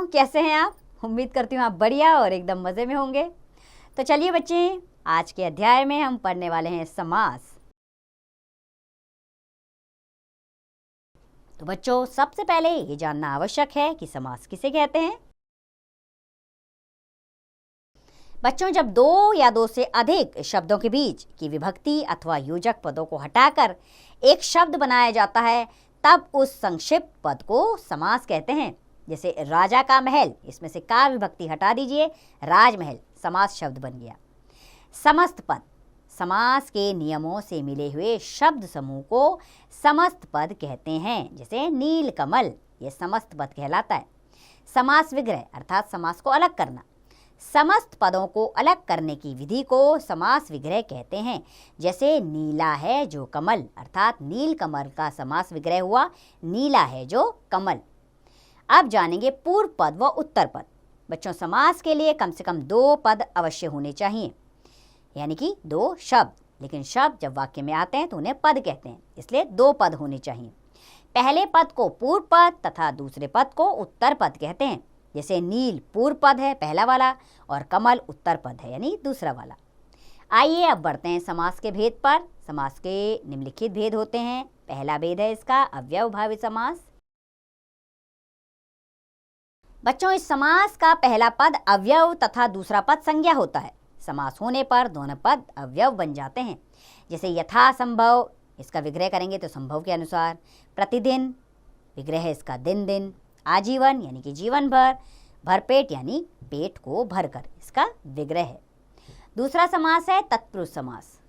बच्चों, कैसे हैं आप? उम्मीद करती हूँ आप बढ़िया और एकदम मज़े में होंगे। तो चलिए बच्चे, आज के अध्याय में हम पढ़ने वाले हैं समास। तो बच्चों, सबसे पहले ये जानना आवश्यक है कि समास किसे कहते हैं। बच्चों, जब दो या दो से अधिक शब्दों के बीच की विभक्ति अथवा योजक पदों को हटाकर एक शब्द बनाया जाता है, तब उस संक्षिप्त पद को समास कहते हैं। जैसे राजा का महल, इसमें से का विभक्ति हटा दीजिए, राजमहल, समास शब्द बन गया। समस्त पद, समास के नियमों से मिले हुए शब्द समूह को समस्त पद कहते हैं। जैसे नील कमल, ये समस्त पद कहलाता है। समास विग्रह अर्थात समास को अलग करना, समस्त पदों को अलग करने की विधि को समास विग्रह कहते हैं। जैसे नीला है जो कमल, अर्थात नील कमल का समास विग्रह हुआ नीला है जो कमल। अब जानेंगे पूर्व पद व उत्तर पद। बच्चों, समास के लिए कम से कम दो पद अवश्य होने चाहिए, यानी कि दो शब्द। लेकिन शब्द जब वाक्य में आते हैं तो उन्हें पद कहते हैं, इसलिए दो पद होने चाहिए। पहले पद को पूर्व पद तथा दूसरे पद को उत्तर पद कहते हैं। जैसे नील पूर्व पद है, पहला वाला, और कमल उत्तर पद है, यानी दूसरा वाला। आइए अब बढ़ते हैं समास के भेद पर। समास के निम्नलिखित भेद होते हैं। पहला भेद है इसका अव्यवभावी समास। बच्चों, इस समास का पहला पद अवयव तथा दूसरा पद संज्ञा होता है। समास होने पर दोनों पद अवयव बन जाते हैं। जैसे यथा संभव, इसका विग्रह करेंगे तो संभव के अनुसार। प्रतिदिन, विग्रह है इसका दिन दिन। आजीवन यानी कि जीवन भर। भरपेट यानी पेट को भरकर, इसका विग्रह है। दूसरा समास है तत्पुरुष समास।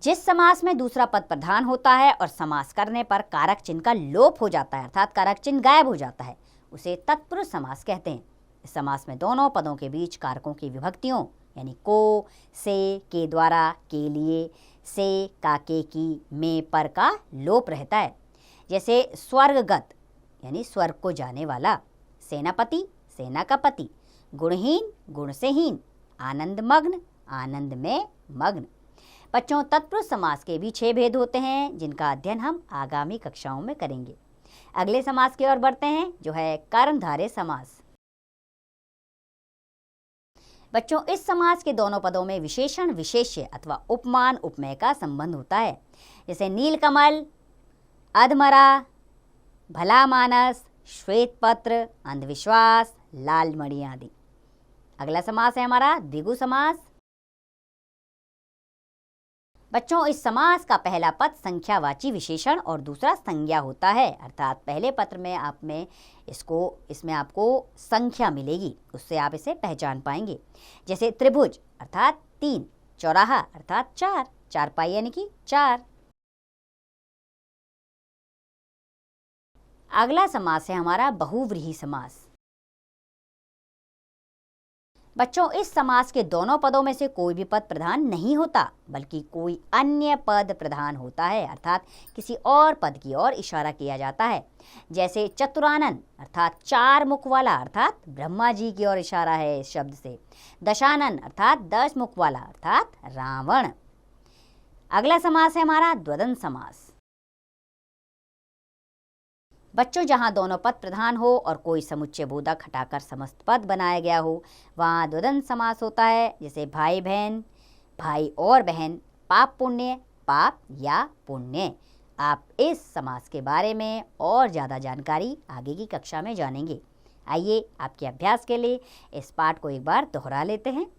जिस समास में दूसरा पद प्रधान होता है और समास करने पर कारक चिन्ह का लोप हो जाता है, अर्थात कारक चिन्ह गायब हो जाता है, उसे तत्पुरुष समास कहते हैं। इस समास में दोनों पदों के बीच कारकों की विभक्तियों यानी को, से, के द्वारा, के लिए, से, का, के, की, में, पर का लोप रहता है। जैसे स्वर्गगत यानी स्वर्ग को जाने वाला। सेनापति, सेना का पति। गुणहीन, गुण से हीन। आनंदमग्न, आनंद में मग्न। बच्चों, तत्पुरुष समास के भी 6 भेद होते हैं, जिनका अध्ययन हम आगामी कक्षाओं में करेंगे। अगले समास की ओर बढ़ते हैं, जो है कर्मधारय समास। बच्चों, इस समास के दोनों पदों में विशेषण विशेष्य अथवा उपमान उपमेय का संबंध होता है। जैसे नीलकमल, अधमरा, भला मानस, श्वेत पत्र, अंधविश्वास, लाल मणि आदि। अगला समास है हमारा द्विगु समास। बच्चों, इस समास का पहला पद संख्यावाची विशेषण और दूसरा संज्ञा होता है, अर्थात पहले पत्र में इसमें आपको संख्या मिलेगी, उससे आप इसे पहचान पाएंगे। जैसे त्रिभुज अर्थात 3, चौराहा अर्थात 4, चारपाई यानी कि 4। अगला समास है हमारा बहुव्रीहि समास। बच्चों, इस समास के दोनों पदों में से कोई भी पद प्रधान नहीं होता, बल्कि कोई अन्य पद प्रधान होता है, अर्थात किसी और पद की ओर इशारा किया जाता है। जैसे चतुरानन अर्थात 4 मुख वाला, अर्थात ब्रह्मा जी की ओर इशारा है इस शब्द से। दशानन अर्थात 10 मुख वाला, अर्थात रावण। अगला समास है हमारा द्वंद्व समास। बच्चों, जहाँ दोनों पद प्रधान हो और कोई समुच्चय बोधक हटाकर समस्त पद बनाया गया हो, वहाँ द्वंद्व समास होता है। जैसे भाई बहन, भाई और बहन, पाप पुण्य, पाप या पुण्य। आप इस समास के बारे में और ज़्यादा जानकारी आगे की कक्षा में जानेंगे। आइए आपके अभ्यास के लिए इस पाठ को एक बार दोहरा लेते हैं।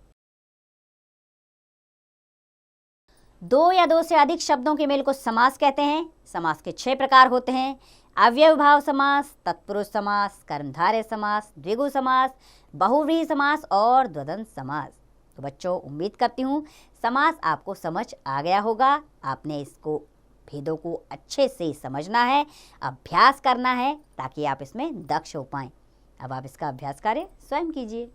2 या 2 से अधिक शब्दों के मेल को समास कहते हैं। समास के 6 प्रकार होते हैं: अव्यवभाव समास, तत्पुरुष समास, कर्मधारय समास, द्विगु समास, बहुव्रीहि समास और द्वंद्व समास। तो बच्चों, उम्मीद करती हूँ समास आपको समझ आ गया होगा। आपने इसको भेदों को अच्छे से समझना है, अभ्यास करना है, ताकि आप इसमें दक्ष हो पाएं। अब आप इसका अभ्यास कार्य स्वयं कीजिए।